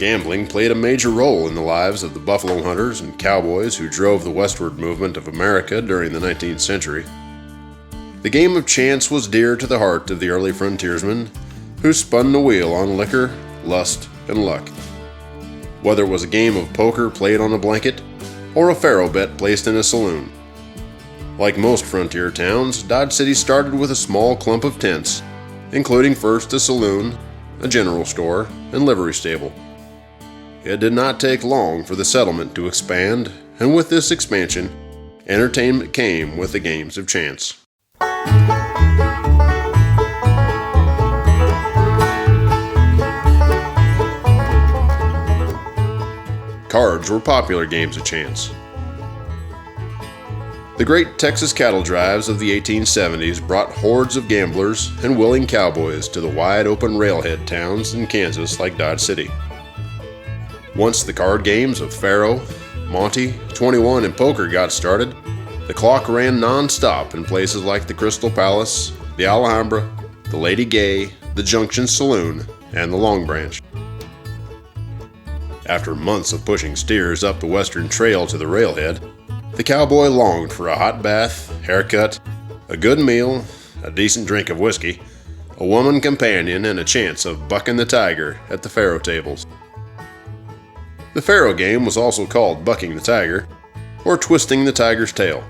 Gambling played a major role in the lives of the buffalo hunters and cowboys who drove the westward movement of America during the 19th century. The game of chance was dear to the heart of the early frontiersmen who spun the wheel on liquor, lust, and luck. Whether it was a game of poker played on a blanket or a faro bet placed in a saloon. Like most frontier towns, Dodge City started with a small clump of tents, including first a saloon, a general store, and livery stable. It did not take long for the settlement to expand, and with this expansion, entertainment came with the games of chance. Cards were popular games of chance. The great Texas cattle drives of the 1870s brought hordes of gamblers and willing cowboys to the wide-open railhead towns in Kansas like Dodge City. Once the card games of Faro, Monte, 21, and poker got started, the clock ran non-stop in places like the Crystal Palace, the Alhambra, the Lady Gay, the Junction Saloon, and the Long Branch. After months of pushing steers up the western trail to the railhead, the cowboy longed for a hot bath, haircut, a good meal, a decent drink of whiskey, a woman companion, and a chance of bucking the tiger at the faro tables. The faro game was also called bucking the tiger, or twisting the tiger's tail.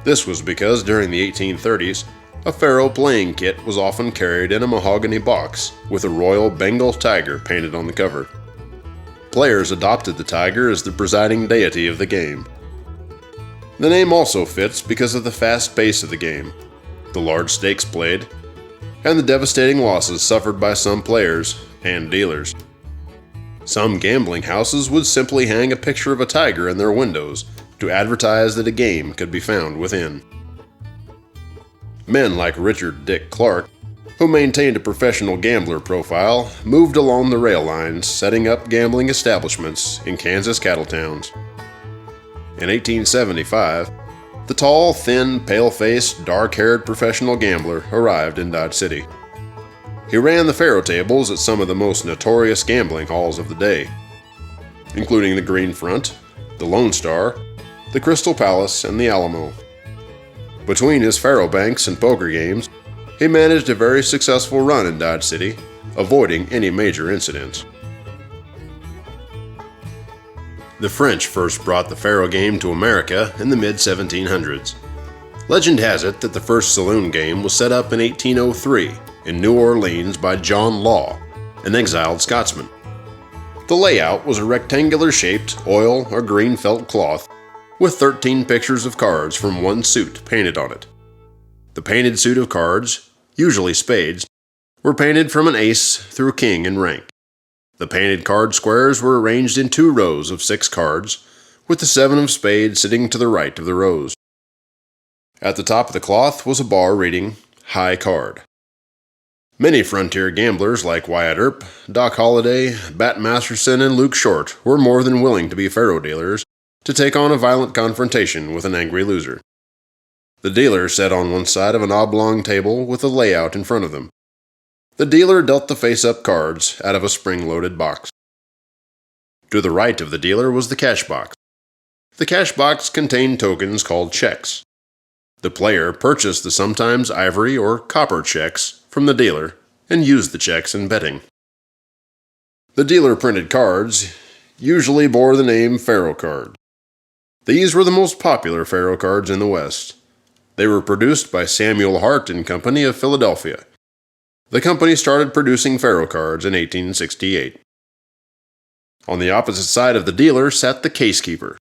This was because during the 1830s, a faro playing kit was often carried in a mahogany box with a Royal Bengal Tiger painted on the cover. Players adopted the tiger as the presiding deity of the game. The name also fits because of the fast pace of the game, the large stakes played, and the devastating losses suffered by some players and dealers. Some gambling houses would simply hang a picture of a tiger in their windows to advertise that a game could be found within. Men like Richard Dick Clark, who maintained a professional gambler profile, moved along the rail lines, setting up gambling establishments in Kansas cattle towns. In 1875, the tall, thin, pale-faced, dark-haired professional gambler arrived in Dodge City. He ran the faro tables at some of the most notorious gambling halls of the day, including the Green Front, the Lone Star, the Crystal Palace, and the Alamo. Between his faro banks and poker games, he managed a very successful run in Dodge City, avoiding any major incidents. The French first brought the faro game to America in the mid-1700s. Legend has it that the first saloon game was set up in 1803 in New Orleans by John Law, an exiled Scotsman. The layout was a rectangular-shaped oil or green felt cloth with 13 pictures of cards from one suit painted on it. The painted suit of cards, usually spades, were painted from an ace through king in rank. The painted card squares were arranged in 2 rows of 6 cards, with the 7 of spades sitting to the right of the rows. At the top of the cloth was a bar reading, High Card. Many frontier gamblers like Wyatt Earp, Doc Holliday, Bat Masterson, and Luke Short were more than willing to be faro dealers to take on a violent confrontation with an angry loser. The dealer sat on one side of an oblong table with a layout in front of them. The dealer dealt the face-up cards out of a spring-loaded box. To the right of the dealer was the cash box. The cash box contained tokens called checks. The player purchased the sometimes ivory or copper checks from the dealer and used the checks in betting. The dealer-printed cards usually bore the name Pharaoh Cards. These were the most popular Pharaoh cards in the West. They were produced by Samuel Hart and Company of Philadelphia. The company started producing Pharaoh cards in 1868. On the opposite side of the dealer sat the casekeeper.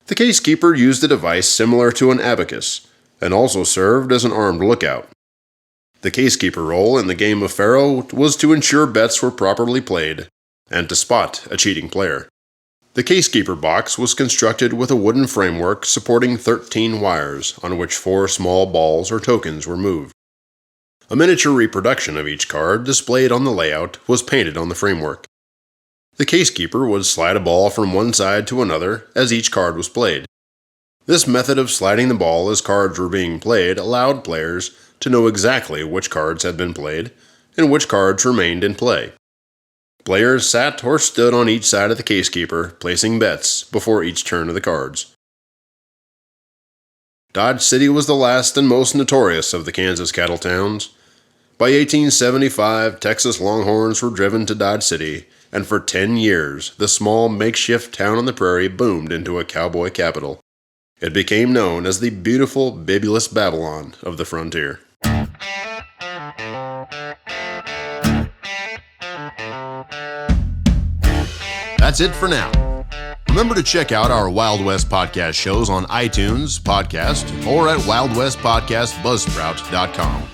The casekeeper used a device similar to an abacus, and also served as an armed lookout. The casekeeper role in the game of Faro was to ensure bets were properly played, and to spot a cheating player. The casekeeper box was constructed with a wooden framework supporting 13 wires on which 4 small balls or tokens were moved. A miniature reproduction of each card displayed on the layout was painted on the framework. The casekeeper would slide a ball from one side to another as each card was played. This method of sliding the ball as cards were being played allowed players to know exactly which cards had been played and which cards remained in play. Players sat or stood on each side of the casekeeper, placing bets before each turn of the cards. Dodge City was the last and most notorious of the Kansas cattle towns. By 1875, Texas Longhorns were driven to Dodge City, and for 10 years, the small makeshift town on the prairie boomed into a cowboy capital. It became known as the beautiful, babyless Babylon of the frontier. That's it for now. Remember to check out our Wild West podcast shows on iTunes, Podcast, or at wildwestpodcastbuzzsprout.com.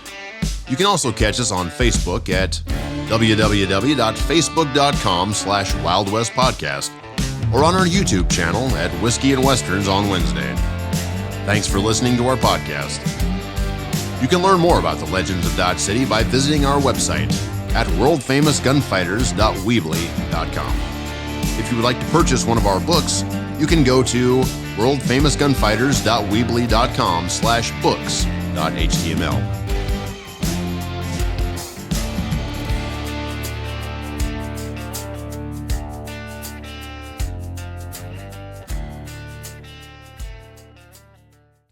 You can also catch us on Facebook at www.facebook.com/wildwestpodcast or on our YouTube channel at Whiskey and Westerns on Wednesday. Thanks for listening to our podcast. You can learn more about the legends of Dodge City by visiting our website at worldfamousgunfighters.weebly.com. If you would like to purchase one of our books, you can go to worldfamousgunfighters.weebly.com/books.html.